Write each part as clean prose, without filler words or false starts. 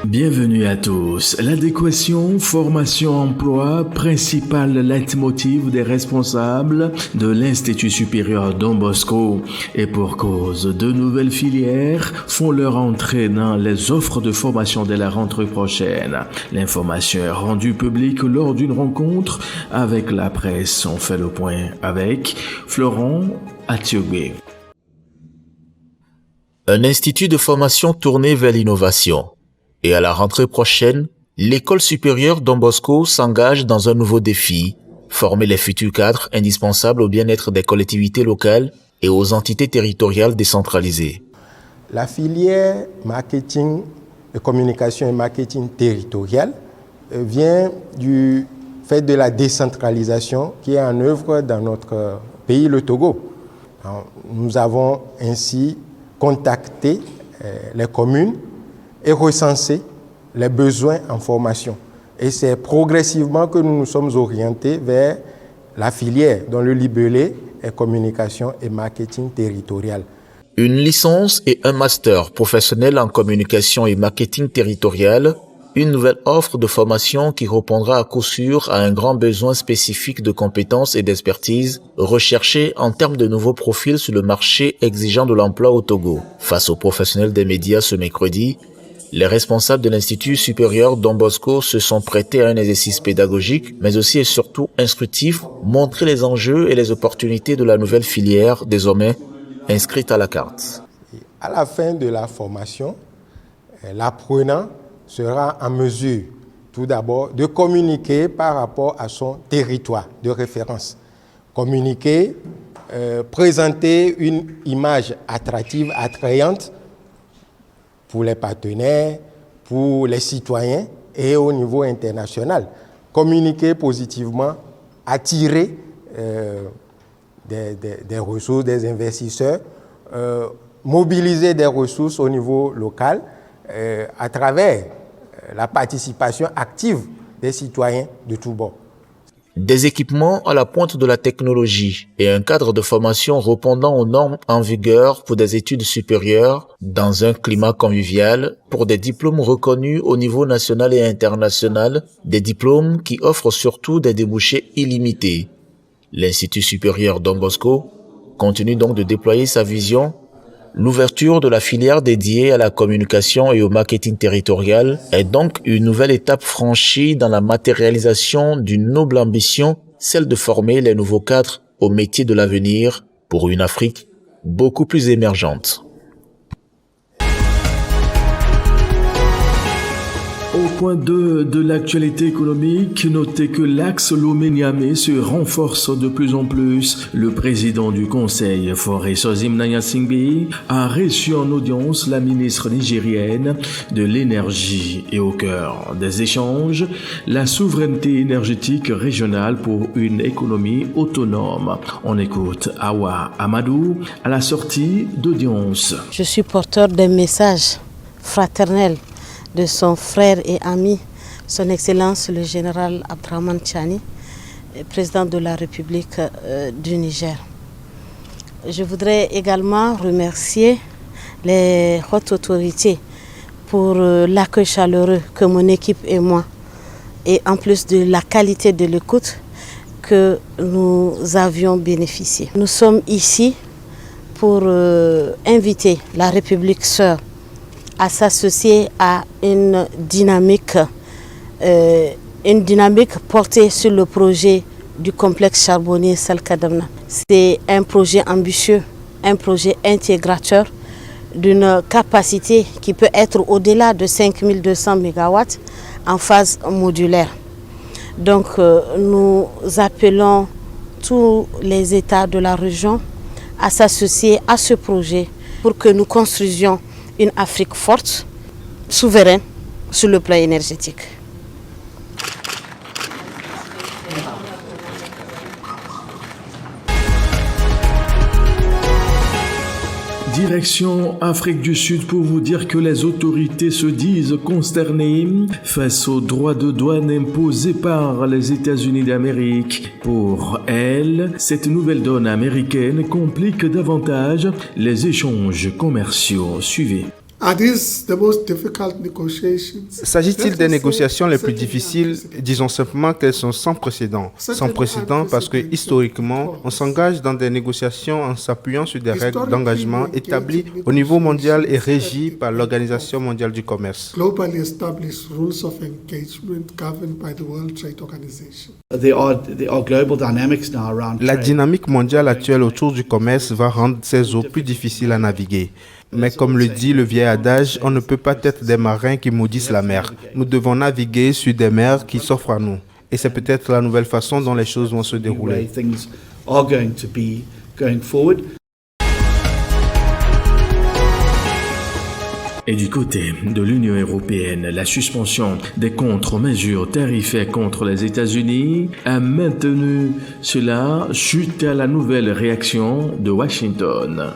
Bienvenue à tous. L'adéquation, formation, emploi, principal leitmotiv des responsables de l'Institut supérieur Don Bosco. Et pour cause, de nouvelles filières font leur entrée dans les offres de formation dès la rentrée prochaine. L'information est rendue publique lors d'une rencontre avec la presse. On fait le point avec Florent Atiogbe. Un institut de formation tourné vers l'innovation. Et à la rentrée prochaine, l'école supérieure Don Bosco s'engage dans un nouveau défi, former les futurs cadres indispensables au bien-être des collectivités locales et aux entités territoriales décentralisées. La filière marketing, communication et marketing territorial vient du fait de la décentralisation qui est en œuvre dans notre pays, le Togo. Alors, nous avons ainsi contacté les communes et recenser les besoins en formation. Et c'est progressivement que nous nous sommes orientés vers la filière dont le libellé est communication et marketing territorial. Une licence et un master professionnel en communication et marketing territorial, une nouvelle offre de formation qui répondra à coup sûr à un grand besoin spécifique de compétences et d'expertise recherchés en termes de nouveaux profils sur le marché exigeant de l'emploi au Togo. Face aux professionnels des médias ce mercredi, les responsables de l'Institut supérieur Don Bosco se sont prêtés à un exercice pédagogique, mais aussi et surtout instructif, montrer les enjeux et les opportunités de la nouvelle filière désormais inscrite à la carte. À la fin de la formation, l'apprenant sera en mesure, tout d'abord, de communiquer par rapport à son territoire de référence. Communiquer, présenter une image attractive, attrayante, pour les partenaires, pour les citoyens et au niveau international. Communiquer positivement, attirer des ressources, des investisseurs, mobiliser des ressources au niveau local à travers la participation active des citoyens de tous bords. Des équipements à la pointe de la technologie et un cadre de formation répondant aux normes en vigueur pour des études supérieures dans un climat convivial pour des diplômes reconnus au niveau national et international, des diplômes qui offrent surtout des débouchés illimités. L'Institut supérieur Don Bosco continue donc de déployer sa vision. L'ouverture de la filière dédiée à la communication et au marketing territorial est donc une nouvelle étape franchie dans la matérialisation d'une noble ambition, celle de former les nouveaux cadres au métier de l'avenir pour une Afrique beaucoup plus émergente. Au point 2 de l'actualité économique, notez que l'axe Lomé-Niamey se renforce de plus en plus. Le président du Conseil, Faure Sozim Singbe, a reçu en audience la ministre nigérienne de l'énergie et au cœur des échanges, la souveraineté énergétique régionale pour une économie autonome. On écoute Awa Amadou à la sortie d'audience. Je suis porteur d'un message fraternel de son frère et ami, son Excellence le général Abdrahmane Tchani, président de la République du Niger. Je voudrais également remercier les hautes autorités pour l'accueil chaleureux que mon équipe et moi, et en plus de la qualité de l'écoute que nous avions bénéficié. Nous sommes ici pour inviter la République sœur à s'associer à une dynamique portée sur le projet du complexe charbonnier Salkadamna. C'est un projet ambitieux, un projet intégrateur d'une capacité qui peut être au-delà de 5200 MW en phase modulaire. Donc nous appelons tous les États de la région à s'associer à ce projet pour que nous construisions une Afrique forte, souveraine sur le plan énergétique. Direction Afrique du Sud pour vous dire que les autorités se disent consternées face aux droits de douane imposés par les États-Unis d'Amérique. Pour elles, cette nouvelle donne américaine complique davantage les échanges commerciaux. Suivez. S'agit-il des négociations les plus difficiles? Disons simplement qu'elles sont sans précédent. Sans précédent parce que historiquement, on s'engage dans des négociations en s'appuyant sur des règles d'engagement établies au niveau mondial et régies par l'Organisation mondiale du commerce. La dynamique mondiale actuelle autour du commerce va rendre ces eaux plus difficiles à naviguer. Mais comme le dit le vieil adage, on ne peut pas être des marins qui maudissent la mer. Nous devons naviguer sur des mers qui s'offrent à nous. Et c'est peut-être la nouvelle façon dont les choses vont se dérouler. Et du côté de l'Union européenne, la suspension des contre-mesures tarifaires contre les États-Unis a maintenu cela suite à la nouvelle réaction de Washington.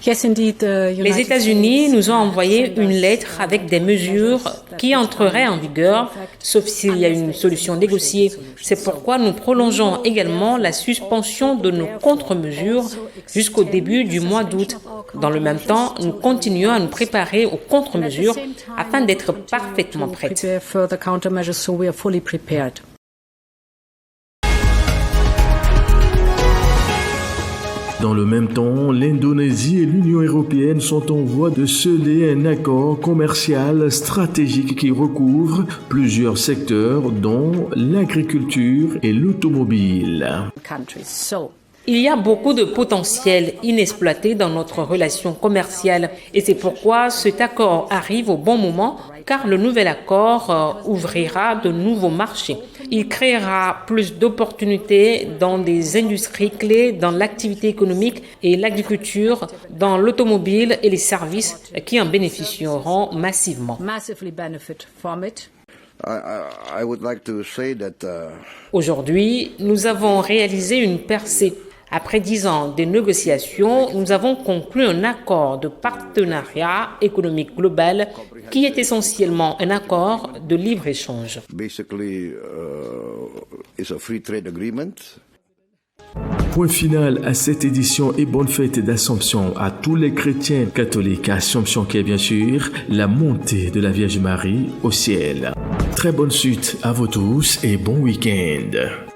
Les États-Unis nous ont envoyé une lettre avec des mesures qui entreraient en vigueur, sauf s'il y a une solution négociée. C'est pourquoi nous prolongeons également la suspension de nos contre-mesures jusqu'au début du mois d'août. Dans le même temps, nous continuons à nous préparer aux contre-mesures afin d'être parfaitement prêts. Dans le même temps, l'Indonésie et l'Union européenne sont en voie de sceller un accord commercial stratégique qui recouvre plusieurs secteurs, dont l'agriculture et l'automobile. Il y a beaucoup de potentiel inexploité dans notre relation commerciale et c'est pourquoi cet accord arrive au bon moment car le nouvel accord ouvrira de nouveaux marchés. Il créera plus d'opportunités dans des industries clés, dans l'activité économique et l'agriculture, dans l'automobile et les services qui en bénéficieront massivement. Aujourd'hui, nous avons réalisé une percée. Après 10 ans de négociations, nous avons conclu un accord de partenariat économique global qui est essentiellement un accord de libre-échange. Point final à cette édition et bonne fête d'Assomption à tous les chrétiens catholiques à Assomption qui est bien sûr la montée de la Vierge Marie au ciel. Très bonne suite à vous tous et bon week-end.